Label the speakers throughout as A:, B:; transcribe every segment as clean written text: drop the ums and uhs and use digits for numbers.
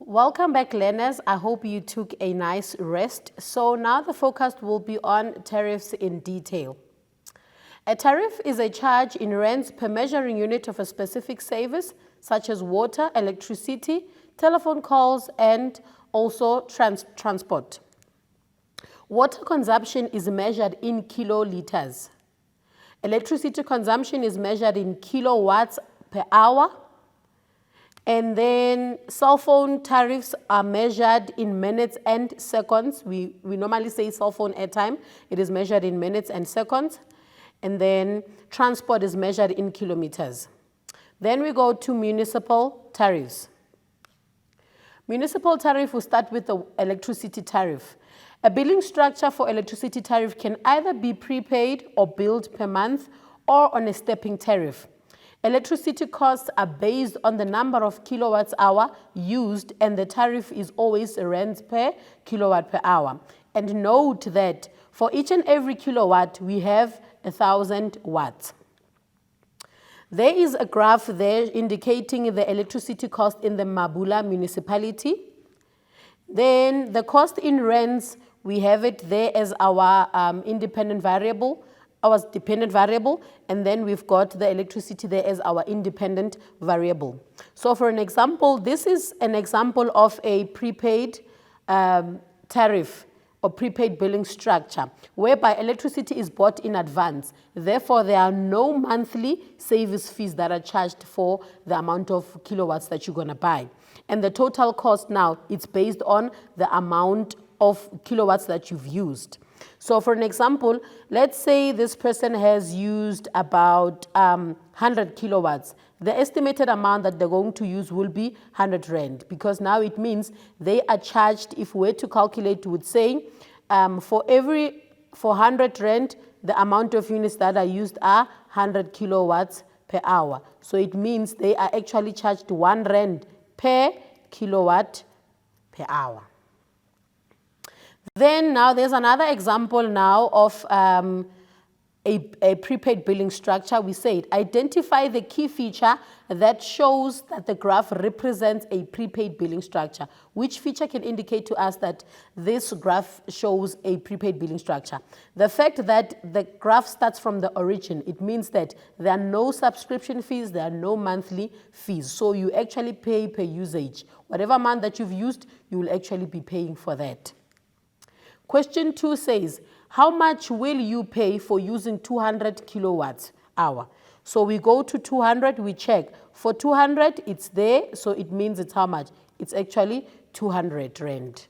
A: Welcome back, learners. I hope you took a nice rest. So now the focus will be on tariffs in detail. A tariff is a charge in rands per measuring unit of a specific service, such as water, electricity, telephone calls, and also transport. Water consumption is measured in kiloliters. Electricity consumption is measured in kilowatts per hour. And then cell phone tariffs are measured in minutes and seconds. We normally say cell phone airtime. It is measured in minutes and seconds. And then transport is measured in kilometers. Then we go to municipal tariffs. Municipal tariff will start with the electricity tariff. A billing structure for electricity tariff can either be prepaid or billed per month or on a stepping tariff. Electricity costs are based on the number of kilowatts hour used, and the tariff is always rands per kilowatt per hour. And note that for each and every kilowatt, we have 1,000 watts. There is a graph there indicating the electricity cost in the Mabula municipality. Then the cost in rands, we have it there as our independent variable, our dependent variable, and then we've got the electricity there as our independent variable. So for an example, this is an example of a prepaid tariff or prepaid billing structure, whereby electricity is bought in advance. Therefore, there are no monthly service fees that are charged for the amount of kilowatts that you're gonna buy. And the total cost now, it's based on the amount of kilowatts that you've used. So for an example, let's say this person has used about 100 kilowatts. The estimated amount that they're going to use will be 100 rand, because now it means they are charged, if we were to calculate, we would say for 100 rand, the amount of units that are used are 100 kilowatts per hour. So it means they are actually charged 1 rand per kilowatt per hour. Then now there's another example now of a prepaid billing structure. We said identify the key feature that shows that the graph represents a prepaid billing structure. Which feature can indicate to us that this graph shows a prepaid billing structure? The fact that the graph starts from the origin, it means that there are no subscription fees, there are no monthly fees. So you actually pay per usage. Whatever amount that you've used, you will actually be paying for that. Question 2 says, how much will you pay for using 200 kilowatts hour? So we go to 200, we check. For 200, it's there, so it means it's how much? It's actually 200 rand.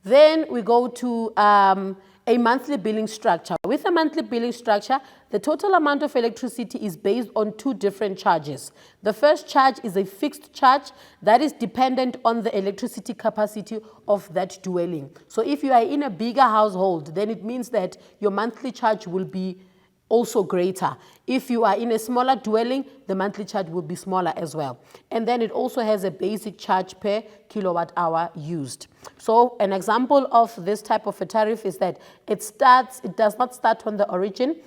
A: Then we go to a monthly billing structure. With a monthly billing structure, the total amount of electricity is based on 2 different charges. The first charge is a fixed charge that is dependent on the electricity capacity of that dwelling. So if you are in a bigger household, then it means that your monthly charge will be also greater. If you are in a smaller dwelling, the monthly charge will be smaller as well. And then it also has a basic charge per kilowatt hour used. So an example of this type of a tariff is that it does not start on the origin,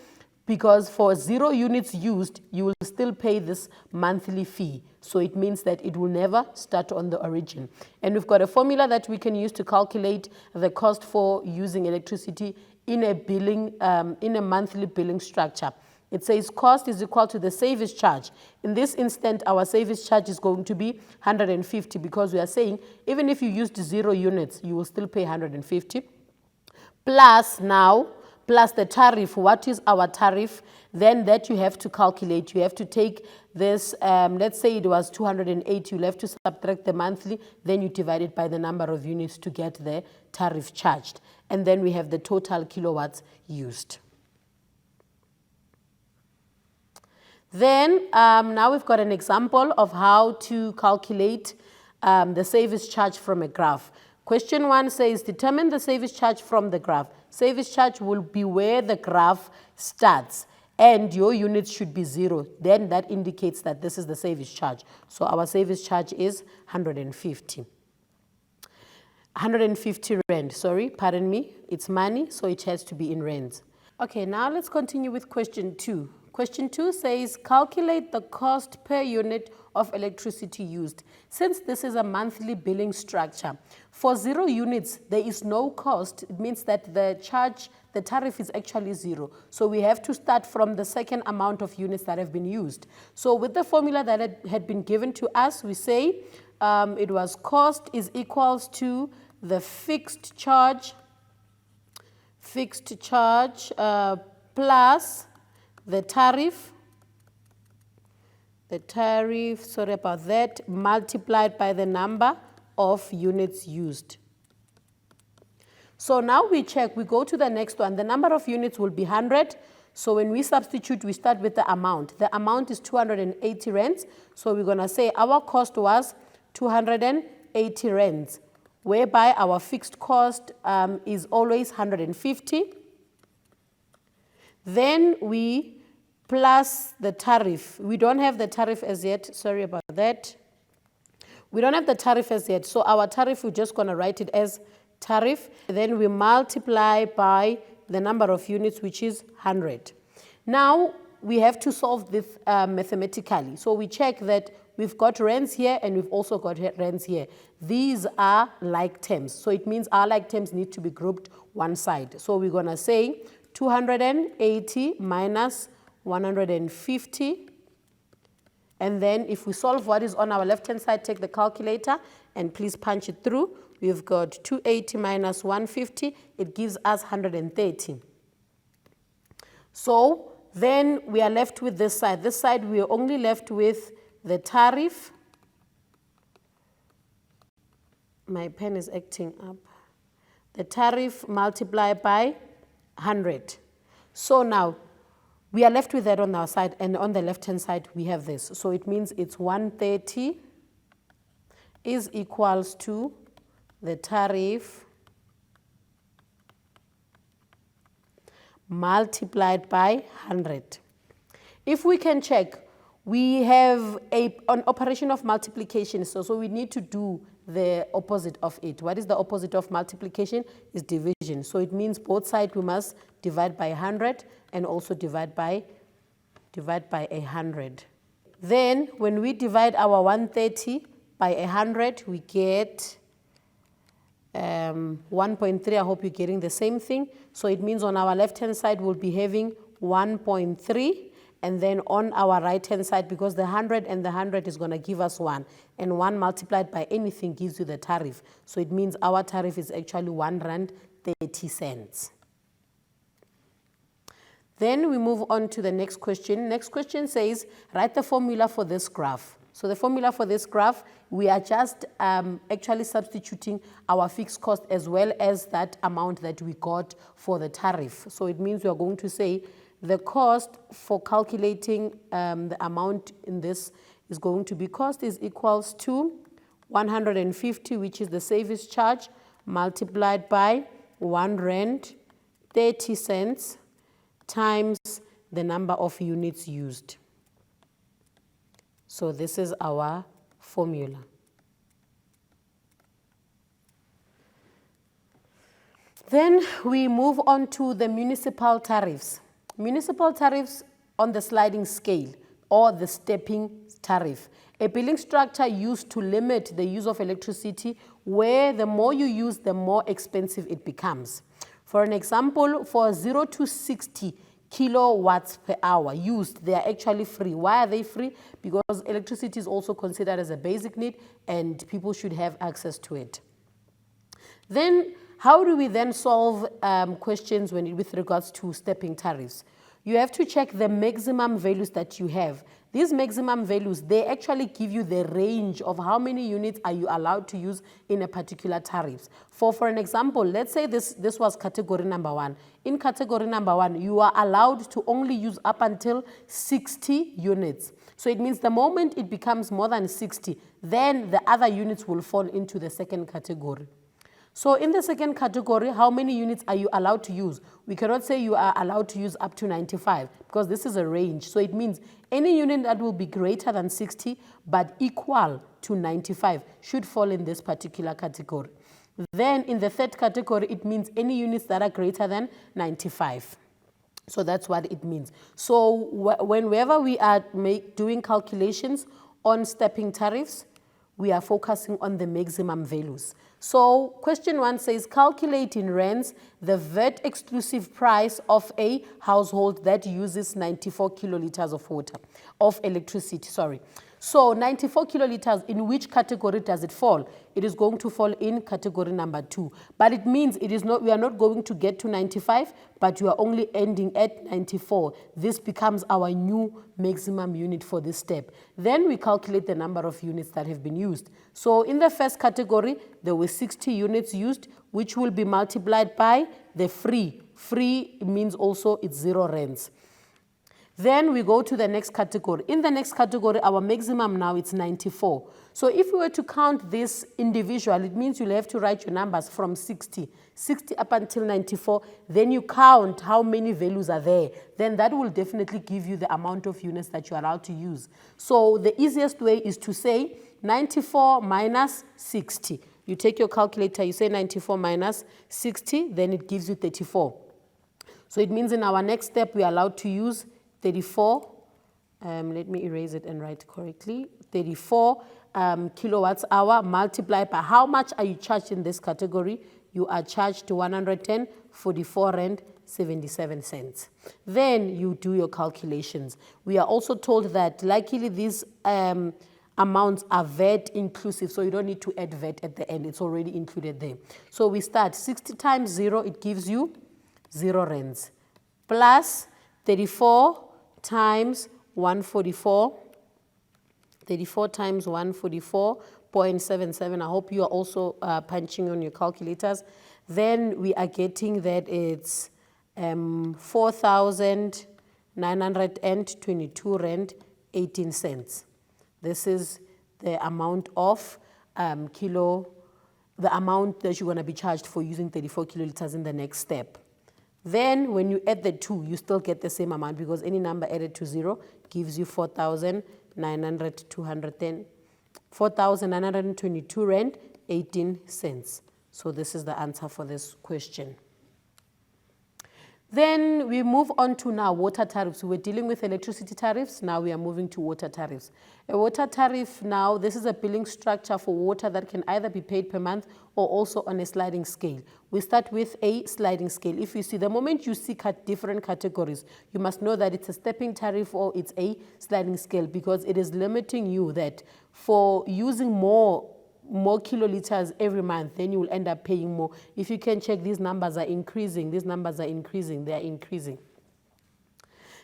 A: because for 0 units used, you will still pay this monthly fee. So it means that it will never start on the origin. And we've got a formula that we can use to calculate the cost for using electricity in a monthly billing structure. It says cost is equal to the service charge. In this instant, our service charge is going to be 150, because we are saying even if you used 0 units, you will still pay 150. Plus the tariff. What is our tariff? Then that you have to calculate. You have to take this, let's say it was 208, you'll have to subtract the monthly, then you divide it by the number of units to get the tariff charged. And then we have the total kilowatts used. Then now we've got an example of how to calculate the service charge from a graph. Question 1 says, determine the service charge from the graph. Service charge will be where the graph starts, and your units should be 0. Then that indicates that this is the service charge. So our service charge is 150. 150 rand, sorry, pardon me. It's money, so it has to be in rands. Okay, now let's continue with question 2. Question 2 says, calculate the cost per unit of electricity used. Since this is a monthly billing structure, for 0 units, there is no cost. It means that the tariff is actually 0. So we have to start from the second amount of units that have been used. So with the formula that had been given to us, we say it was cost is equals to the fixed charge plus the tariff, sorry about that, multiplied by the number of units used. So now we check, we go to the next one. The number of units will be 100. So when we substitute, we start with the amount. The amount is 280 rands. So we're going to say our cost was 280 rands, whereby our fixed cost is always 150. Then we plus the tariff. We don't have the tariff as yet. Sorry about that. We don't have the tariff as yet. So our tariff, we're just going to write it as tariff. Then we multiply by the number of units, which is 100. Now, we have to solve this mathematically. So we check that we've got rands here and we've also got rands here. These are like terms. So it means our like terms need to be grouped one side. So we're going to say 280 minus 150. And then if we solve what is on our left-hand side, take the calculator and please punch it through. We've got 280 minus 150. It gives us 130. So then we are left with this side. This side we are only left with the tariff. My pen is acting up. The tariff multiplied by 100. So now we are left with that on our side, and on the left-hand side we have this. So it means it's 130 is equals to the tariff multiplied by 100. If we can check, we have an operation of multiplication, so we need to do the opposite of it. What is the opposite of multiplication? Is division. So it means both sides we must divide by 100 and also divide by 100. Then when we divide our 130 by 100, we get 1.3. I hope you're getting the same thing. So it means on our left-hand side, we'll be having 1.3. And then on our right-hand side, because the 100 and the 100 is going to give us 1. And 1 multiplied by anything gives you the tariff. So it means our tariff is actually R1.30. Then we move on to the next question. Next question says, write the formula for this graph. So the formula for this graph, we are just actually substituting our fixed cost as well as that amount that we got for the tariff. So it means we are going to say the cost for calculating the amount in this is going to be cost is equals to 150, which is the service charge, multiplied by R1.30 times the number of units used. So this is our formula. Then we move on to the municipal tariffs. Municipal tariffs on the sliding scale or the stepping tariff. A billing structure used to limit the use of electricity where the more you use, the more expensive it becomes. For an example, for 0 to 60 kilowatts per hour used, they are actually free. Why are they free? Because electricity is also considered as a basic need and people should have access to it. Then how do we then solve questions with regards to stepping tariffs? You have to check the maximum values that you have. These maximum values, they actually give you the range of how many units are you allowed to use in a particular tariff. For an example, let's say this was category number 1. In category number 1, you are allowed to only use up until 60 units. So it means the moment it becomes more than 60, then the other units will fall into the second category. So in the second category, how many units are you allowed to use? We cannot say you are allowed to use up to 95 because this is a range. So it means any unit that will be greater than 60 but equal to 95 should fall in this particular category. Then in the third category, it means any units that are greater than 95. So that's what it means. So whenever we are doing calculations on stepping tariffs, we are focusing on the maximum values. So question 1 says, calculate in rands the VAT exclusive price of a household that uses 94 kiloliters of water, of electricity, sorry. So 94 kiloliters, in which category does it fall? It is going to fall in category number 2. But it means it is not, we are not going to get to 95, but you are only ending at 94. This becomes our new maximum unit for this step. Then we calculate the number of units that have been used. So in the first category, there were 60 units used, which will be multiplied by the free. Free means also it's 0 rands. Then we go to the next category. In the next category, our maximum now is 94. So if we were to count this individual, it means you'll have to write your numbers from 60 up until 94. Then you count how many values are there. Then that will definitely give you the amount of units that you're allowed to use. So the easiest way is to say 94 minus 60. You take your calculator, you say 94 minus 60, then it gives you 34. So it means in our next step, we are allowed to use 34, let me erase it and write correctly, 34 kilowatts hour multiplied by how much are you charged in this category? You are charged 144 rand 77 cents. Then you do your calculations. We are also told that luckily these amounts are VAT inclusive, so you don't need to add VAT at the end. It's already included there. So we start 60 times 0, it gives you 0 rands, plus 34 times 144, 34 times 144.77. I hope you are also punching on your calculators. Then we are getting that it's 4,922 rand 18 cents. This is the amount of the amount that you're going to be charged for using 34 kiloliters in the next step. Then when you add the 2, you still get the same amount because any number added to 0 gives you 4,922 rand 18 cents. So this is the answer for this question. Then we move on to now water tariffs. We were dealing with electricity tariffs. Now we are moving to water tariffs. A water tariff now, this is a billing structure for water that can either be paid per month or also on a sliding scale. We start with a sliding scale. If you see, the moment you see different categories, you must know that it's a stepping tariff or it's a sliding scale because it is limiting you that for using more kiloliters every month, then you will end up paying more. If you can check, these numbers are increasing, they are increasing.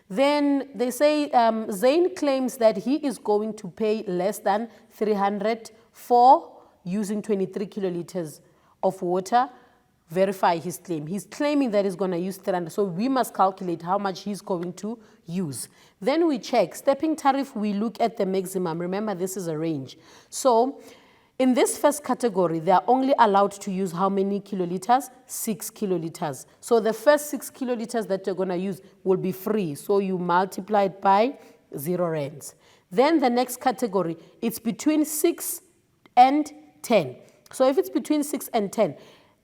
A: Then they say Zain claims that he is going to pay less than 300 for using 23 kiloliters of water. Verify his claim. He's claiming that he's going to use 300, so we must calculate how much he's going to use. Then we check stepping tariff, we look at the maximum. Remember, this is a range. So in this first category, they are only allowed to use how many kiloliters? 6 kiloliters. So the first 6 kiloliters that you're going to use will be free. So you multiply it by 0 rands. Then the next category, it's between 6 and 10. So if it's between 6 and 10,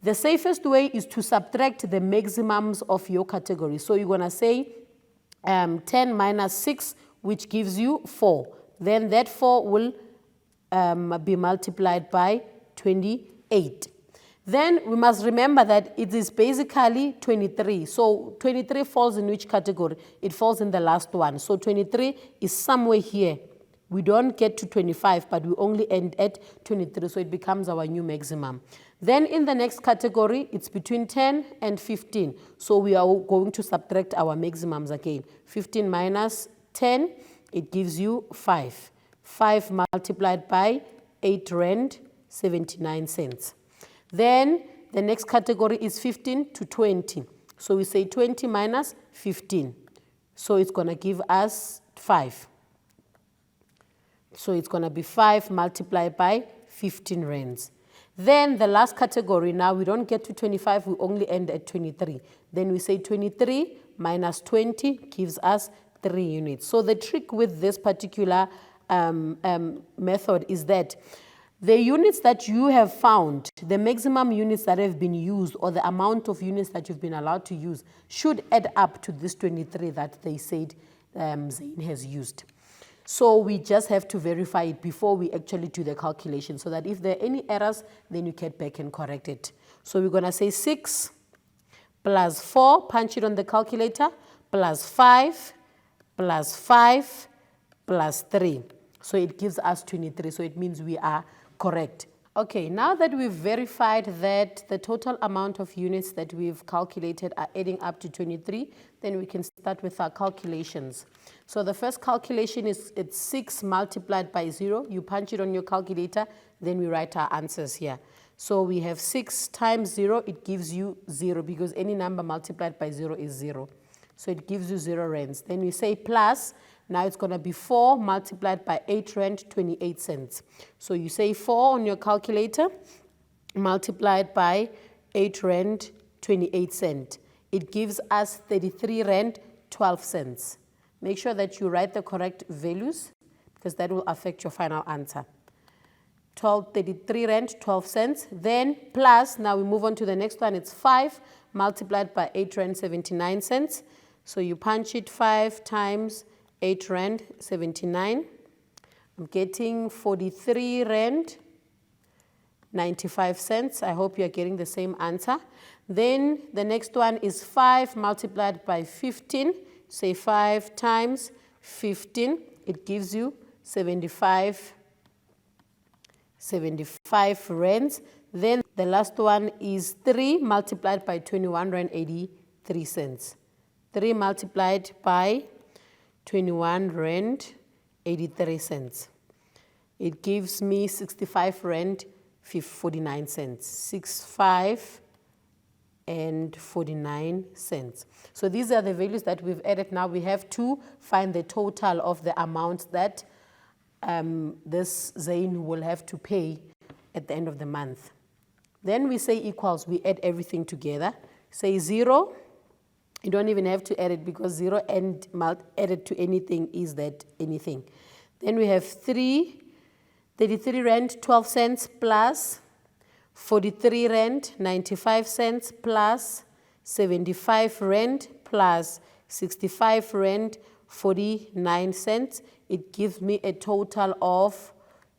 A: the safest way is to subtract the maximums of your category. So you're going to say 10 minus 6, which gives you 4. Then that 4 will be multiplied by 28. Then we must remember that it is basically 23. So 23 falls in which category? It falls in the last one. So 23 is somewhere here. We don't get to 25, but we only end at 23. So it becomes our new maximum. Then in the next category, it's between 10 and 15. So we are going to subtract our maximums again. 15 minus 10, it gives you 5. 5 multiplied by 8 rand 79 cents. Then the next category is 15 to 20. So we say 20 minus 15. So it's going to give us 5. So it's going to be 5 multiplied by 15 rands. Then the last category, now we don't get to 25, we only end at 23. Then we say 23 minus 20 gives us 3 units. So the trick with this particular method is that The units that you have found, the maximum units that have been used or the amount of units that you've been allowed to use should add up to this 23 that they said Zane has used. So we just have to verify it before we actually do the calculation so that if there are any errors, then you get back and correct it. So we're going to say 6 plus 4, punch it on the calculator, plus 5 plus 5 plus 3. So it gives us 23. So it means we are correct. Okay, now that we've verified that the total amount of units that we've calculated are adding up to 23, then we can start with our calculations. So the first calculation is it's 6 multiplied by 0. You punch it on your calculator, then we write our answers here. So we have 6 times 0, it gives you 0 because any number multiplied by 0 is 0. So it gives you 0 rands. Then we say plus. Now it's going to be 4 multiplied by 8 rand, 28 cents. So you say 4 on your calculator multiplied by 8 rand, 28 cents. It gives us 33 rand, 12 cents. Make sure that you write the correct values because that will affect your final answer. 33 rand, 12 cents. Then plus, now we move on to the next one. It's 5 multiplied by 8 rand, 79 cents. So you punch it 5 times 8 rand 79. I'm getting 43 rand 95 cents. I hope you're getting the same answer. Then the next one is 5 multiplied by 15. Say 5 times 15. It gives you 75 rands. Then the last one is 3 multiplied by 21 rand 83 cents. 3 multiplied by 21 rand 83 cents. It gives me 65 rand 49 cents. 65 and 49 cents. So these are the values that we've added. Now we have to find the total of the amount that this Zane will have to pay at the end of the month. Then we say equals, we add everything together. Say 0. You don't even have to add it because 0 and added to anything is that anything. Then we have 33 rand 12 cents plus 43 rand 95 cents plus 75 rand plus 65 rand 49 cents. It gives me a total of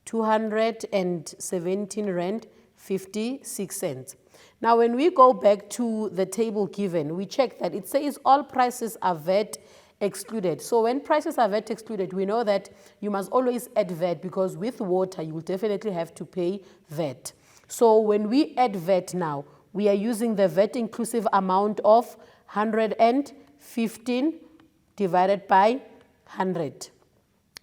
A: 217 rand 56 cents. Now, when we go back to the table given, we check that it says all prices are VAT excluded. So when prices are VAT excluded, we know that you must always add VAT because with water, you will definitely have to pay VAT. So when we add VAT now, we are using the VAT inclusive amount of 115 divided by 100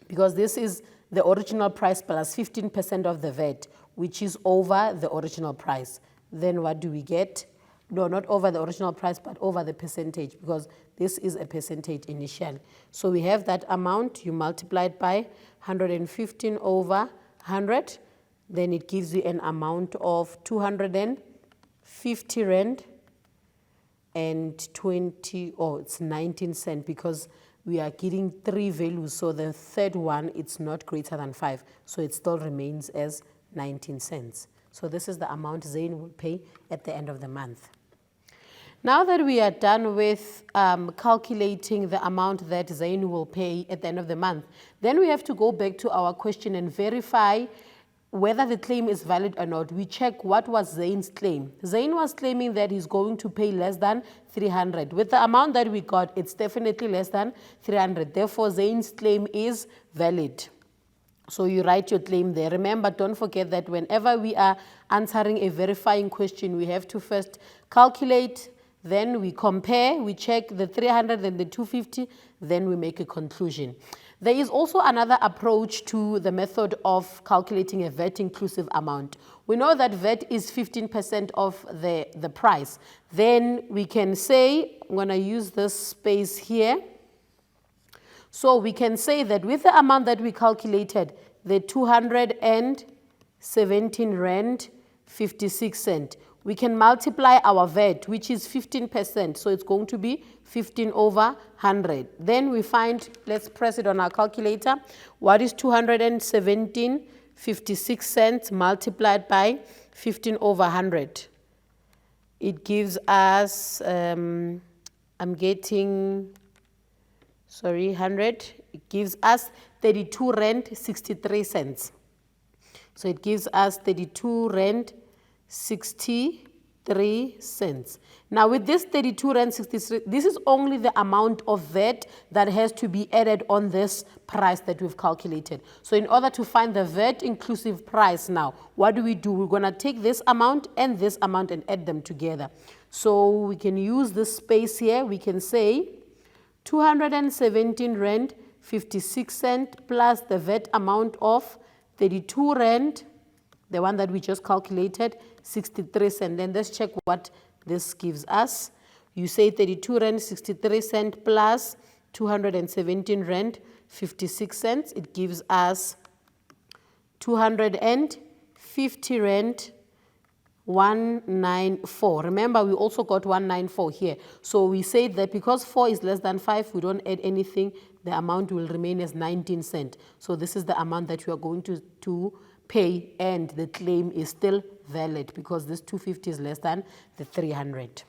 A: because this is the original price plus 15% of the VAT, which is over the original price. Then what do we get? No, not over the original price, but over the percentage because this is a percentage initially. So we have that amount, you multiply it by 115 over 100, then it gives you an amount of 250 rand and 19 cents because we are getting 3 values. So the third one, it's not greater than 5. So it still remains as 19 cents. So this is the amount Zane will pay at the end of the month. Now that we are done with calculating the amount that Zane will pay at the end of the month, then we have to go back to our question and verify whether the claim is valid or not. We check what was Zane's claim. Zane was claiming that he's going to pay less than 300. With the amount that we got, it's definitely less than 300. Therefore, Zane's claim is valid. So you write your claim there. Remember, don't forget that whenever we are answering a verifying question, we have to first calculate, then we compare, we check the 300 and the 250, then we make a conclusion. There is also another approach to the method of calculating a VAT inclusive amount. We know that VAT is 15% of the price. Then we can say, I'm going to use this space here. So we can say that with the amount that we calculated, the 217 rand 56 cents, we can multiply our VAT, which is 15%. So it's going to be 15 over 100. Then we find, let's press it on our calculator. What is 217 56 cents multiplied by 15 over 100. It gives us, I'm getting, 100. It gives us 32 rand 63 cents. So it gives us 32 rand 63 cents. Now with this 32 rand 63, this is only the amount of VAT that has to be added on this price that we've calculated. So in order to find the VAT inclusive price now, what do? We're going to take this amount and add them together. So we can use this space here. We can say 217 rand 56 cents plus the VAT amount of 32 rand, the one that we just calculated, 63 cents. Then let's check what this gives us. You say 32 rand 63 cents plus 217 rand 56 cents. It gives us 250 rand 194. Remember, we also got 194 here. So we say that because 4 is less than 5, we don't add anything. The amount will remain as 19 cents. So this is the amount that you are going to pay, and the claim is still valid because this 250 is less than the 300.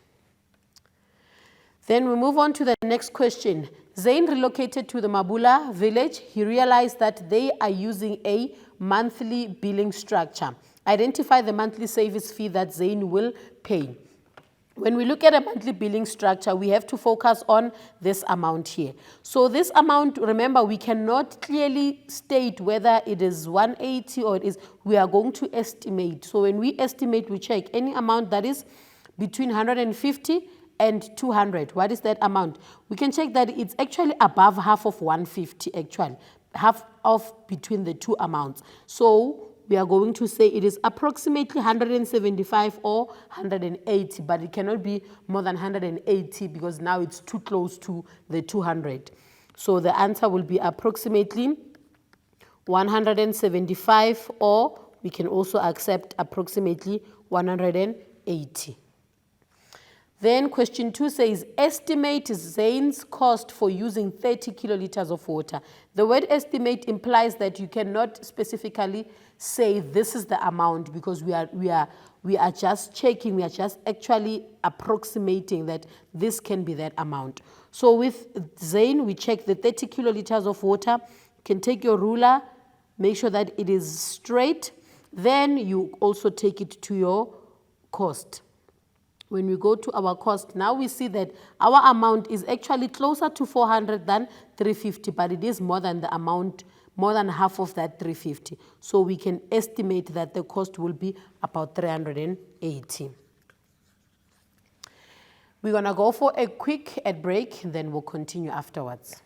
A: Then we move on to the next question. Zain relocated to the Mabula village. He realized that they are using a monthly billing structure. Identify the monthly service fee that Zain will pay. When we look at a monthly billing structure, we have to focus on this amount here. So this amount, remember, we cannot clearly state whether it is 180 or it is, we are going to estimate. So when we estimate, we check any amount that is between 150 and 200. What is that amount? We can check that it's actually above half of 150, actually, half of between the two amounts. So we are going to say it is approximately 175 or 180, but it cannot be more than 180 because now it's too close to the 200. So the answer will be approximately 175, or we can also accept approximately 180. Then question 2 says, estimate Zain's cost for using 30 kiloliters of water. The word estimate implies that you cannot specifically say this is the amount because we are just checking, we are just actually approximating that this can be that amount. So with Zain, we check the 30 kiloliters of water. You can take your ruler, make sure that it is straight. Then you also take it to your cost. When we go to our cost, now we see that our amount is actually closer to 400 than 350, but it is more than the amount, more than half of that 350. So we can estimate that the cost will be about 380. We're going to go for a quick ad break, then we'll continue afterwards.